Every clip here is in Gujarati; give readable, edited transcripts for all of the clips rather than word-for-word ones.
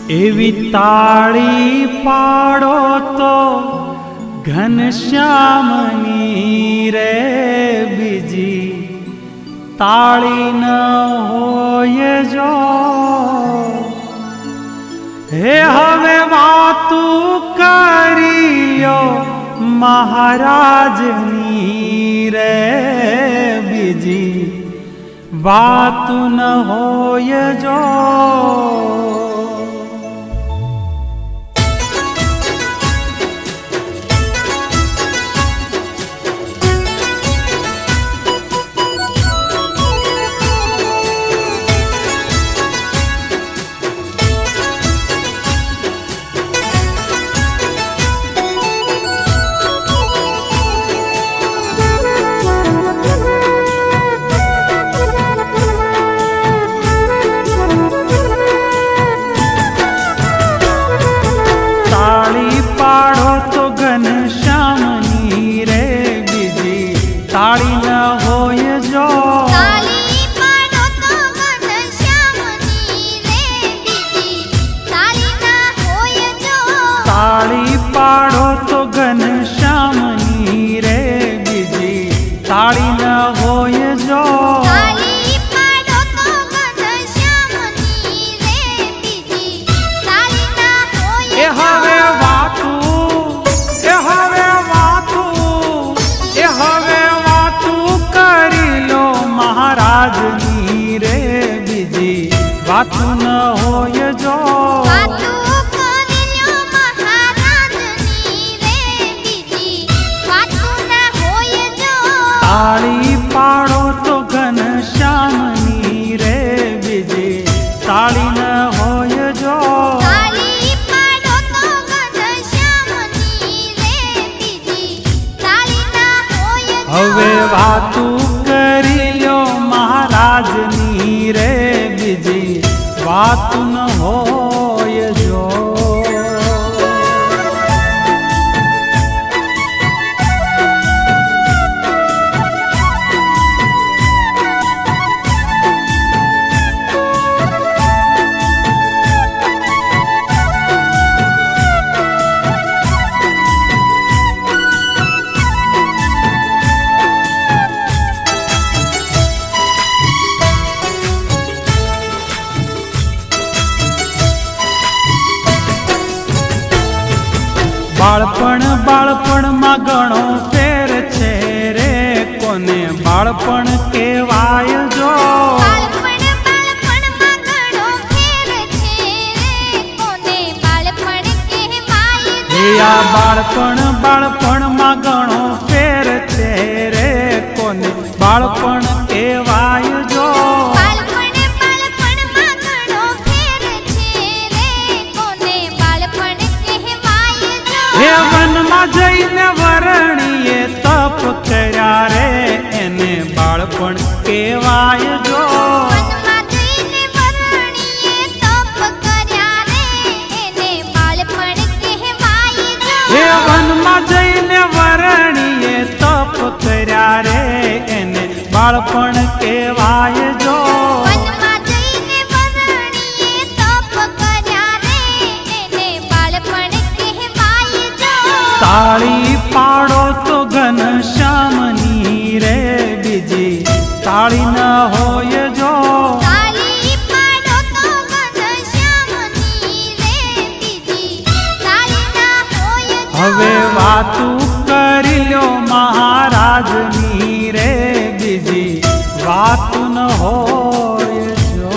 એવી તાળી પાડો તો ઘનશ્યામની રે બીજી તાળી ન હોય જો હે હવે વાતું કરીયો મહારાજની રે બીજી વાતું ન હોય જો તાળી ન હોય જો તાળી પાડો તો ઘનશ્યામની રે બીજી તાળી ન હોય જો તાળી પાડો તો ઘનશ્યામની રે બીજી તાળી ન હોય જો તાળી પાડો તો ઘનશ્યામની રે બીજી તાળી ન હોય એ હવે વાતું એ હવે વાતું એ હવે મહારાજની રે બીજી વાતું ન હોય જો વાતું કરીલ્યો મહારાજની રે બીજી વાતું ન હોય જો તાળી પાડો તો ઘનશ્યામની રે બીજી તાળી ન હોય જો તાળી પાડો તો ઘનશ્યામની રે બીજી તાળી ન હોય જો હવે વાતું મહારાજની રે બીજી વાતું ન હોય જો બાળપણમાં ઘણો ફેર છે રે કોને બાળપણ કહેવાય જો બાળપણમાં ઘણો ફેર છે રે કોને બાળપણ કહેવાય જો આ બાળપણમાં ઘણો ફેર છે રે કોને બાળપણ કહેવાય જો વનમાં જઈને વરણીએ તપ કર્યા રે એને બાળપણ કહેવાય જો વનમાં જઈને વરણીએ તપ કર્યા રે એને બાળપણ કહેવાય જો વનમાં જઈને વરણીએ તપ કર્યા રે એને બાળપણ કહેવાય જો વનમાં જઈને વરણીએ તપ કર્યા રે એને બાળપણ કહેવાય જો તાળી પાડો તો ઘનશ્યામની રે બીજી તાળી ન હોય જો તાળી પાડો તો ઘનશ્યામની રે બીજી તાળી ન હોય જો હવે વાતું કરી લ્યો મહારાજની રે બીજી વાતું ન હોય જો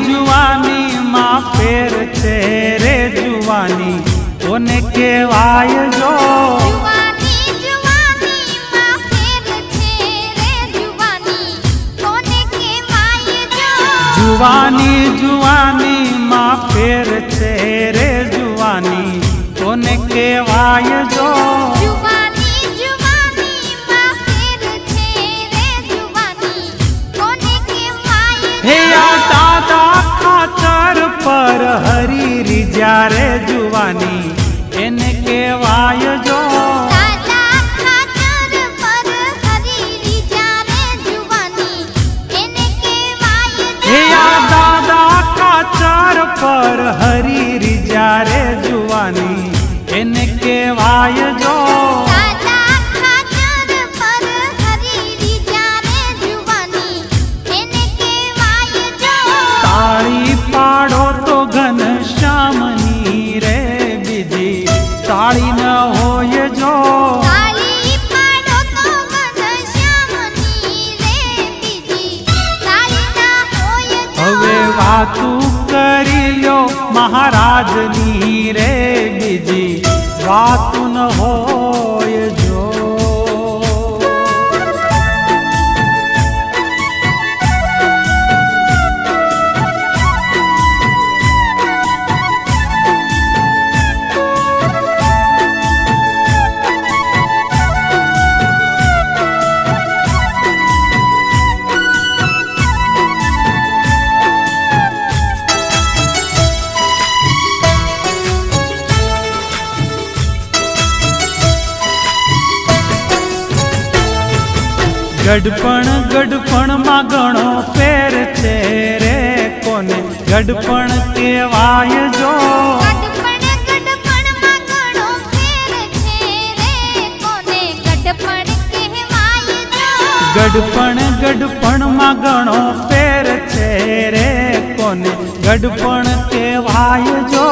જુવાની માં ફેર છે રે જુવાની કોને કહેવાય જો જુવાની માં ફેર છે રે જુવાની જુવાની જુવાની માં ફેર છે રે જુવાની કોને કેવાય જો જુવાની જુવાની માં ફેર છે રે જુવાની કોને કહેવાય હે આ દાદા ખાચર પર હરી રીજા રે જુવાની એને કેવાય જો દાદા ખાચર પર હરી રીજા રે જુવાની એને કહેવાય હે આ દાદા ખાચર પર હરી રીજા રે જુવાની એને કેવાય જો દાદા ખાચર પર હરી રીજા રે જુવાની એને કહેવાય જો તાળી પાડો તો ઘનશ્યામની રે બીજી તાળી ન હોય જો તાળી પાડો તો ઘનશ્યામની રે બીજી તાળી ના હોય જો હવે વાતું કરી લ્યો મહારાજની રે બીજી વાતું ન હોય જો ગડપણ માં ઘણો ફેર છે રે કોને ગડપણ કેવાય જો ગડપણ માં ઘણો ફેર છે રે કોને ગડપણ કહેવાય જો ગડપણ માં ઘણો ફેર છે રે કોને ગડપણ કેવાય જો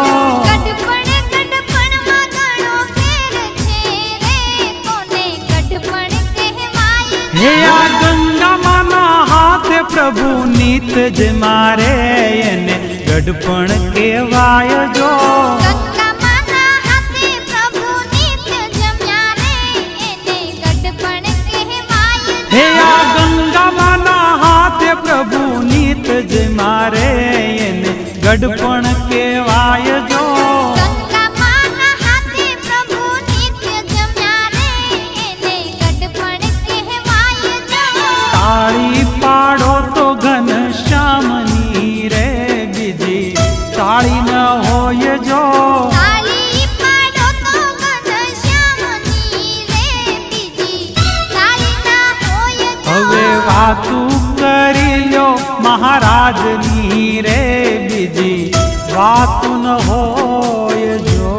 ગડપણ માં ઘણો ફેર છે રે કોને ગડપણ કહેવાય હે આ ગંગામાં ના હાથે પ્રભુ નીત જ મારે એને ગડપણ કેવાય જો ગંગામાના હાથે પ્રભુ નિત્ય જમ્યા રે એને ગડપણ કહેવાય હે આ ગંગામાં ના હાથે પ્રભુ નીત જ મારે એને ગડપણ કેવાય જો ગંગામાના હાથે પ્રભુ નિત્ય જમ્યા રે એને ગડપણ કહેવાય જો તાળી પાડો તો ઘનશ્યામની રે બીજી તાળી ન હોય જો તાળી પાડો તો ઘનશ્યામની રે બીજી તાળી ના હોય જો હવે વાતું કરી લ્યો મહારાજની રે બીજી વાતું ન હોય જો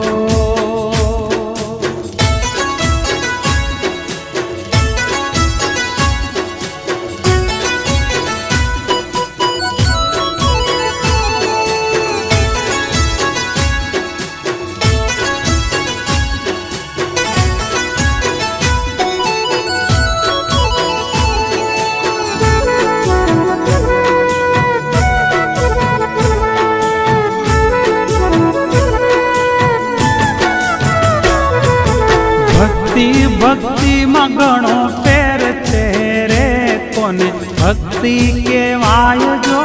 ભક્તિ માં ઘણો ફેર છે રે કોને ભક્તિ કેવાય જો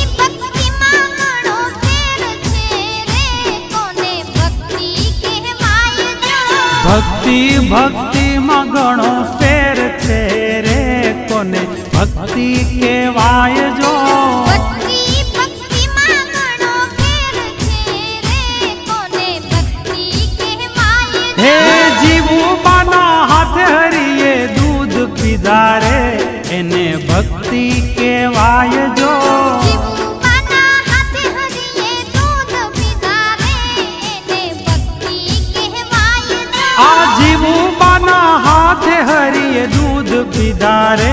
ભક્તિ માં ઘણો ફેર છે રે કોને ભક્તિ કહેવાય જો ભક્તિ માં ઘણો ફેર છે રે કોને ભક્તિ કેવાય જો ભક્તિ માં ઘણો ફેર છે રે કોને ભક્તિ કહેવાય હે જીવું બાના હાથે હરીએ દૂધ પીધા રે એને ભક્તિ કેવાય જો જીવુબાના હાથે હરીએ દૂધ પીધા રે એને ભક્તિ કહેવાય જો આ જીવું બાના હાથે હરીએ દૂધ પીધા રે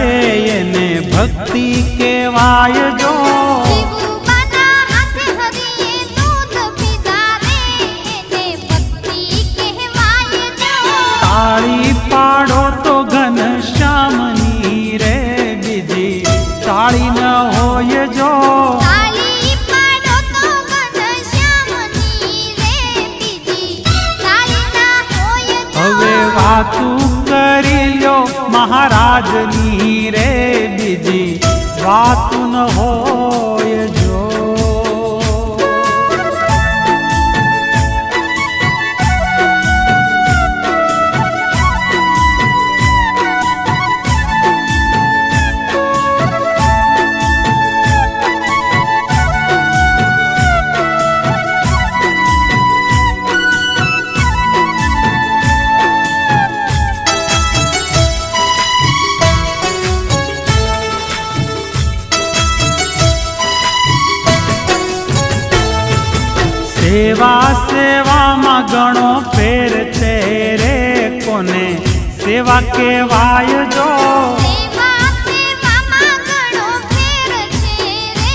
એને ભક્તિ કેવાય જો જીવુબાના હાથે હરીએ દૂધ પીધા રે એને ભક્તિ કહેવાય જો તાળી પાડો તો ઘનશ્યામની રે બીજી તાળી ન હોય જો તાળી પાડો તો ઘનશ્યામની રે બીજી તાળી ના હોય જો હવે વાતું કરી લ્યો મહારાજની રે બીજી વાત ન હોય જો સેવા સેવામાં ઘણો ફેર છે રે કોને સેવા કેવાય જો સેવા સેવામાં ઘણો ફેર છે રે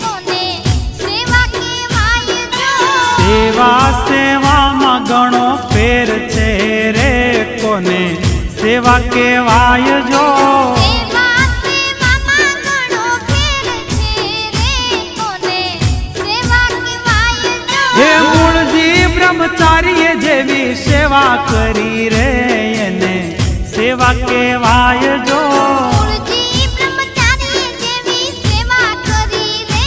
કોને સેવા કહેવાય જો સેવા સેવામાં ઘણો ફેર છે રે કોને સેવા કેવાય જો સેવા સેવામાં ઘણો ફેર છે રે કોને સેવા કહેવાય જો હે મૂળજી બ્રહ્મચારીએ જેવી સેવા કરી રે એને સેવા કેવાય જો મૂળજી બ્રહ્મચારી જેવી સેવા કરી રે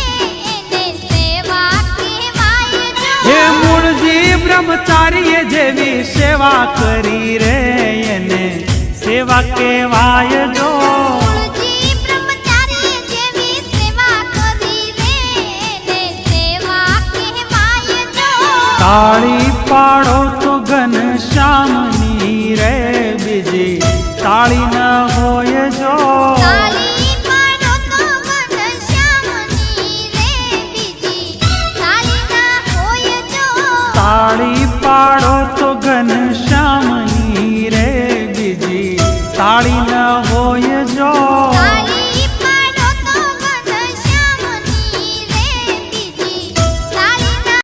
એને સેવા કહેવાય જો હે મૂળજી બ્રહ્મચારીએ જેવી સેવા કરી રે એને સેવા કેવાય જો મૂળજી બ્રહ્મચારી જેવી સેવા કરી રે એને સેવા કહેવાય જો તાળી પાડો તો ઘનશ્યામની રે બીજી તાળી ન